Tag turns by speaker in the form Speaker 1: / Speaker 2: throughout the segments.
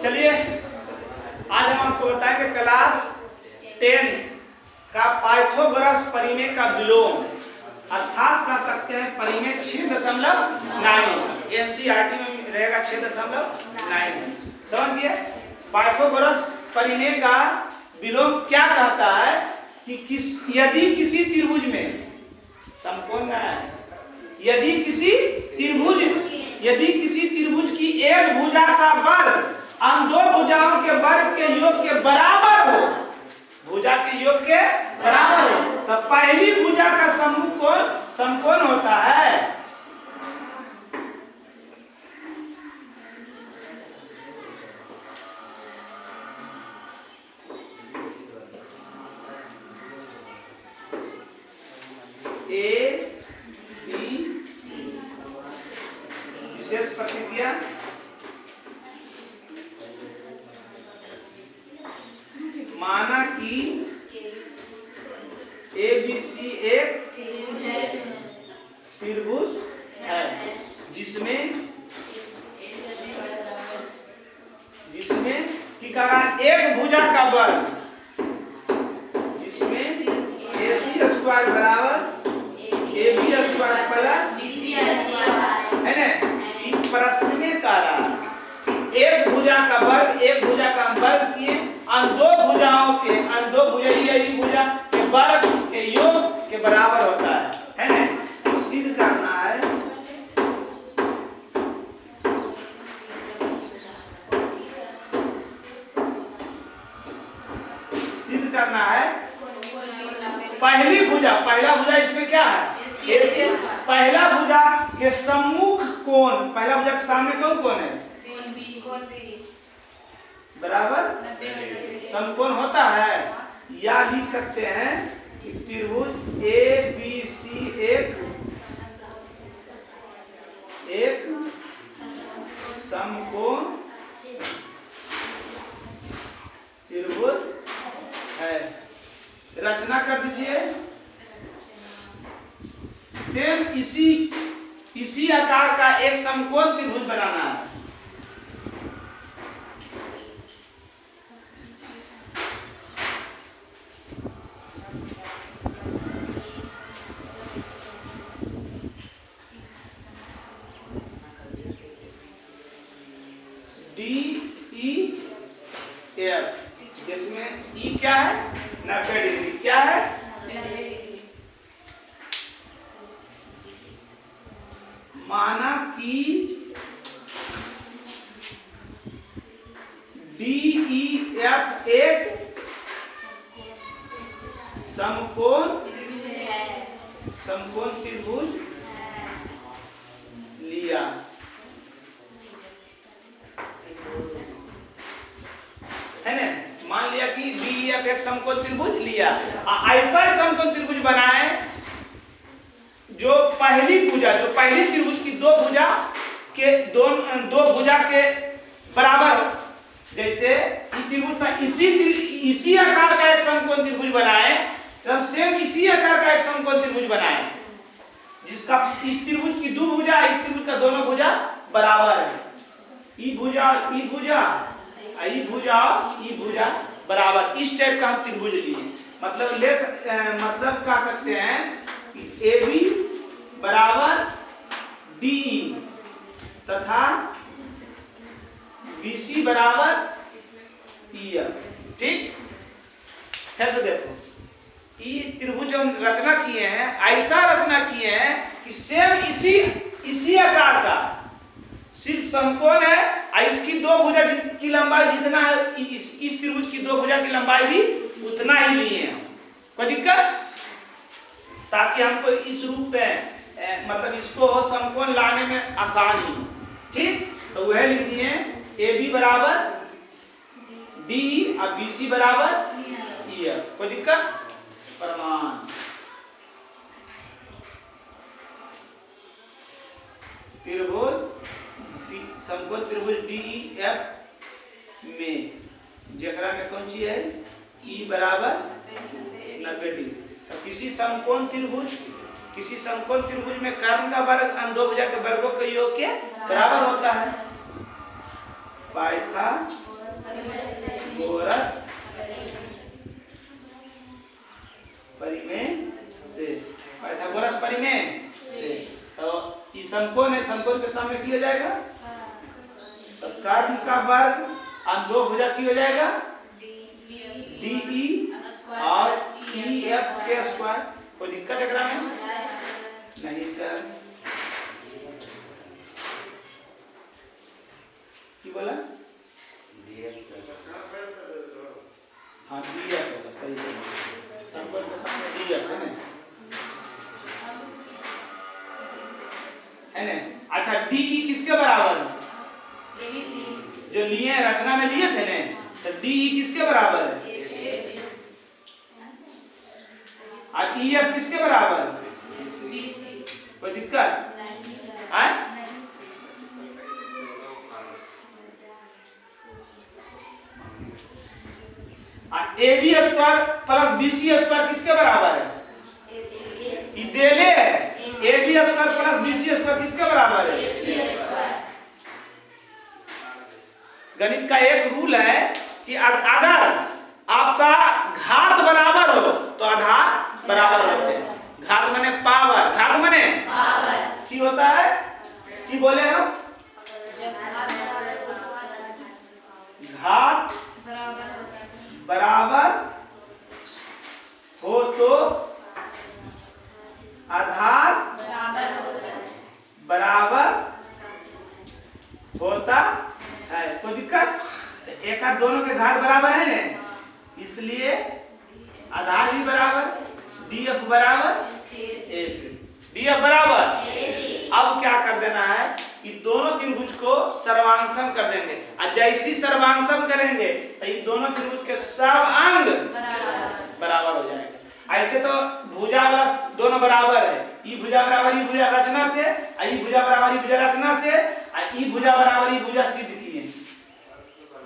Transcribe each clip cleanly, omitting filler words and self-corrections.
Speaker 1: चलिए आज हम आपको बताएंगे क्लास 10 का पाइथागोरस परिमेय का विलोम अर्थात कह सकते हैं परिमेय 6.9 एनसीईआरटी में रहेगा 6.9। समझ गए? पाइथागोरस परिमेय का विलोम क्या कहता है कि यदि किसी त्रिभुज में समकोण है, यदि किसी त्रिभुज की एक भुजा का वर्ग अन्य दो भुजाओं के वर्ग के योग के बराबर हो, भुजा के योग के बराबर हो, तो पहली भुजा का समूह कोण समकोण होता है। ए बी विशेष प्रतिक्रिया माना कि ABC एक त्रिभुज है जिसमें की कहा एक भुजा का वर्ग जिसमें AC स्क्वायर बराबर AB square plus BC square है ना। इस प्रश्न में कहा एक भुजा का वर्ग किए अन्य दो भुजाओं के भुजा के वर्ग के योग के बराबर होता है ना। तो सिद्ध करना है पहला भुजा इसमें क्या है? पहला भुजा के सम्मुख कोण, पहला भुजा के सामने कौन है? बराबर समकोण होता है। या लिख सकते हैं कि त्रिभुज ABC एक समकोण त्रिभुज है। रचना कर दीजिए। सेम इसी आकार का एक समकोण त्रिभुज बनाना है। DEF जिसमें E क्या है? 90 डिग्री। क्या है? 90 डिग्री। माना कि DEF एक समकोण त्रिभुज लिया। है ना? मान लिया कि DEF एक समकोण त्रिभुज लिया। ऐसा समकोण त्रिभुज बनाए जो पहली त्रिभुज की दो भुजा के बराबर हो। जैसे त्रिभुज का इसी आकार का एक समकोण त्रिभुज बनाए, तब सेम इसी आकार का एक समकोण त्रिभुज बनाए जिसका इस त्रिभुज की दो भुजा, इस त्रिभुज का दोनों भुजा बराबर है। ई भुजा बराबर। इस टाइप का हम त्रिभुज लिए। मतलब कह सकते हैं कि AB बराबर DE तथा BC बराबर EF। ठीक, फिर से देखो, ये त्रिभुज हम रचना किए हैं, ऐसा रचना किए हैं कि सेम इसी आकार का सिर्फ समकोण है। इसकी दो भुजा की लंबाई जितना है, इस त्रिभुज की दो भुजा की लंबाई भी उतना ही लिए हैं। कोई दिक्कत? ताकि हमको इस रूप में इसको समकोण लाने में आसानी हो। ठीक, तो वह लिख दिए AB बराबर DE और BC बराबर EF। कोई दिक्कत? प्रमाण समकोण त्रिभुज DEF में जेकरा में कौन सी है? E बराबर 90 डिग्री। तो किसी समकोण त्रिभुज में कर्ण का वर्ग अन्य दो भुजा के वर्गों के योग के बराबर होता है। पाइथागोरस परिमेय से, पाइथागोरस परिमेय से। तो ये समकोण है, समकोण के सामने किया जाएगा तो कर्ण का वर्ग और दो भुजा की हो जाएगा DE और EF के स्क्वायर। कोई दिक्कत है ग्राम में? नहीं सर, की बोला? हाँ DF होगा, सही है, समकोण के सामने DF है ना, है ना? अच्छा DE किसके बराबर है? जो लिए रचना में लिए थे ना, तो DE किसके बराबर है? और EF किसके बराबर है? कोई दिक्कत है? AB square plus BC square किसके बराबर है? देले AB square plus BC square किसके बराबर है? गणित का एक रूल है कि अगर आपका घात बराबर हो तो आधार बराबर होते हैं। घात माने पावर, घात माने की होता है कि बोले हम घात बराबर हो तो आधार बराबर होता है। कोई दिक्कत? एक आध दोनों के घात बराबर है ना, इसलिए आधार भी बराबर, DF बराबर AC, DF बराबर। अब क्या कर देना है कि दोनों त्रिभुज को सर्वांशम कर देंगे, और जैसी सर्वांशम करेंगे तो ये दोनों त्रिभुज के सब अंग बराबर हो जाएंगे। ऐसे तो भुजा वाला दोनों बराबर है, ये भुजा बराबर ये भुजा रचना से, ये भुजा बराबर ये भुजा रचना से, ये भुजा बराबर ये भुजा सिद्ध किए,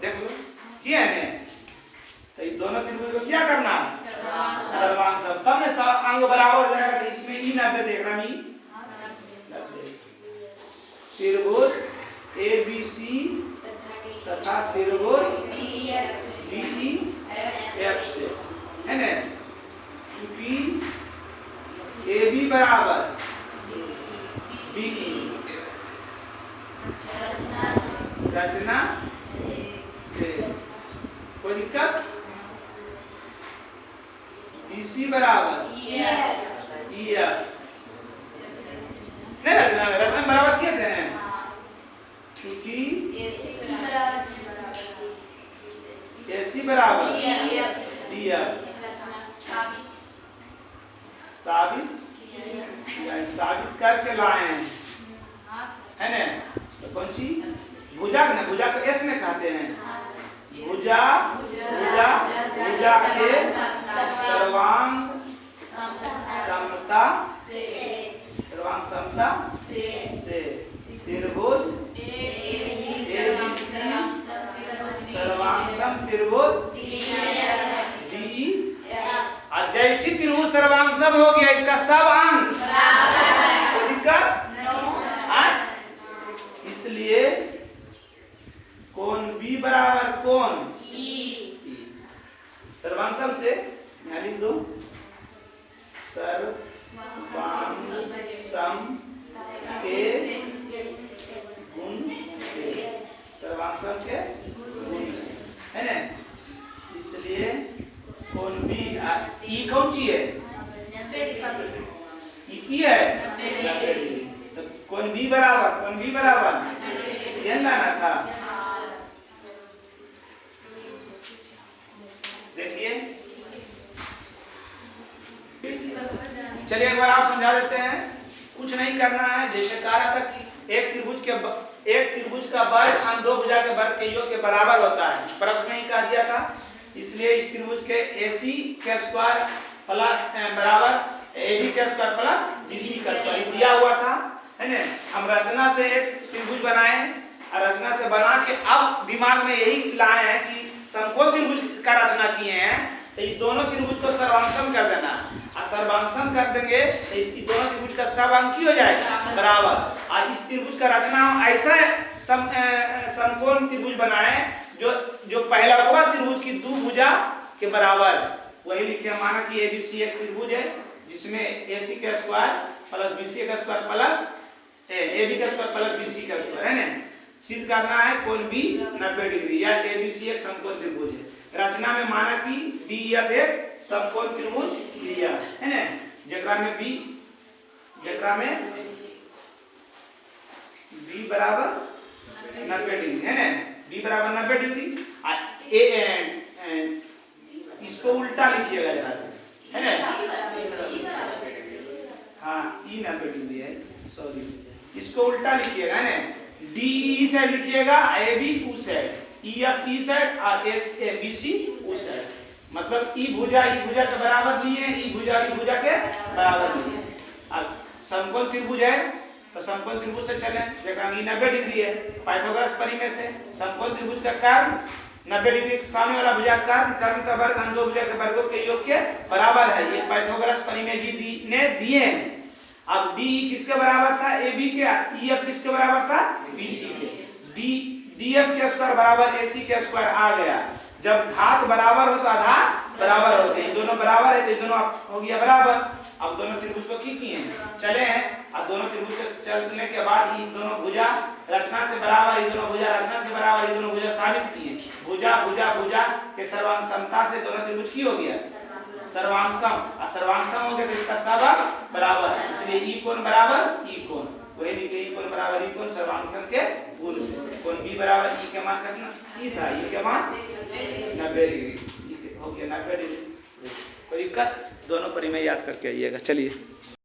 Speaker 1: देख लो किए हैं। तो ये दोनों त्रिभुज को क्या करना? सर्वांशम, तब में सब अंग बराबर हो जाएगा। तो इसमें ई 90 देख रहा मैं, त्रिभुज ABC तथा त्रिभुज DEF से, है ना? चूंकि AB बराबर DE रचना से, कोई दिक्कत? BC बराबर EF नहीं, रचना में बराबर किए थे, क्योंकि AC बराबर DF साबित करके लाए हैं, है ना? तो कौन सी भुजा ना, भुजा को S में कहते हैं, भुजा भुजा भुजा के सर्वांग समता से त्रिभुज सर्वांशम त्रिभुज DE, और जैसी त्रिभुज सर्वांशम हो गया इसका सब अंग कोई दिक्कत? इसलिए कोण B बराबर कोण सर्वांशम से यहाँ लिख दो, सर्वांशम के गुण से, सर्वांशम के गुण से, है ना? इसलिए कोण B ई कौन सी है? ई की है 90 डिग्री। तो कोण B बराबर ये ना था, देखिए। चलिए एक बार आप समझा देते हैं, कुछ नहीं करना है। जैसे कहा रहा था कि एक त्रिभुज का वर्ग अन्य दो भुजा के वर्ग के योग के बराबर होता है, प्रश्न में ही कहा दिया था। इसलिए इस त्रिभुज के AC के स्क्वायर प्लस बराबर AB के स्क्वायर प्लस BC का स्क्वायर दिया हुआ था, है ना? हम रचना से एक त्रिभुज बनाए, और रचना से बना के अब दिमाग में यही लाए हैं कि समकोण त्रिभुज का रचना किए हैं, तो ये दोनों त्रिभुज को सर्वांशम कर देना, और सर्वांशम कर देंगे तो इस दोनों त्रिभुज का सब अंक ही हो जाएगा बराबर। और इस त्रिभुज का रचना ऐसा समकोण त्रिभुज बनाए जो पहला हुआ त्रिभुज की दो भुजा के बराबर। वही लिखे, माना कि एबीसी एक त्रिभुज है जिसमें एसी का स्क्वायर प्लस बीसी का स्क्वायर प्लस एबी का स्क्वायर प्लस बीसी का स्क्वायर है ना। सिद्ध करना है कोण बी 90 डिग्री, या एबीसी एक समकोण त्रिभुज है। रचना में माना कि डीएफ एक समकोण त्रिभुज लिया है ना, जेकरा में बी बराबर 90 डिग्री है ना, बी बराबर 90 डिग्री। इसको उल्टा लिखिएगा जरा से है ना, हाँ ई 90 डिग्री है, सॉरी इसको उल्टा लिखिएगा है ना, डी ई साइड लिखिएगा, ए बी उस side, E F E side और एस ए बी सी उस साइड। मतलब ई भुजा के बराबर लिए, ई भुजा के बराबर लिए। अब समकोण त्रिभुज है तो समकोण त्रिभुज से चलें, जेकरा में 90 डिग्री है, पाइथागोरस परिमेय से समकोण त्रिभुज का कर्ण 90 डिग्री के सामने वाला भुजा कर्ण का वर्ग अन्य दो भुजा के वर्गों के योग के बराबर है। ये पाइथागोरस परिमेय जी ने दिए हैं। अब डी किसके बराबर था, ए बी के, ई एफ किसके बराबर था, बी सी के। डी एफ के स्क्वायर बराबर ए सी के स्क्वायर आ गया। जब घात बराबर हो तो आधार बराबर होते हैं, दोनों बराबर है तो दोनों हो गया बराबर। अब दोनों त्रिभुज को की किए चले हैं, और दोनों त्रिभुज के चलने के बाद ये दोनों भुजा रचना से बराबर, ये दोनों भुजा रचना से बराबर, ये दोनों भुजा साबित किए। भुजा के सर्वांग समता से दोनों त्रिभुज की हो गया सर्वांशम, और सर्वांशम हो गया तो इसका सब बराबर है, इसलिए ई कोण बराबर ई कोण। वही लिखे ई कोण बराबर ई कोण सर्वांशम के गुण से। कोण बी बराबर ई के मान कितना ई था, ई के मान 90 डिग्री हो गया 90 डिग्री। कोई दिक्कत, दोनों परिमेय याद करके आइएगा। चलिए।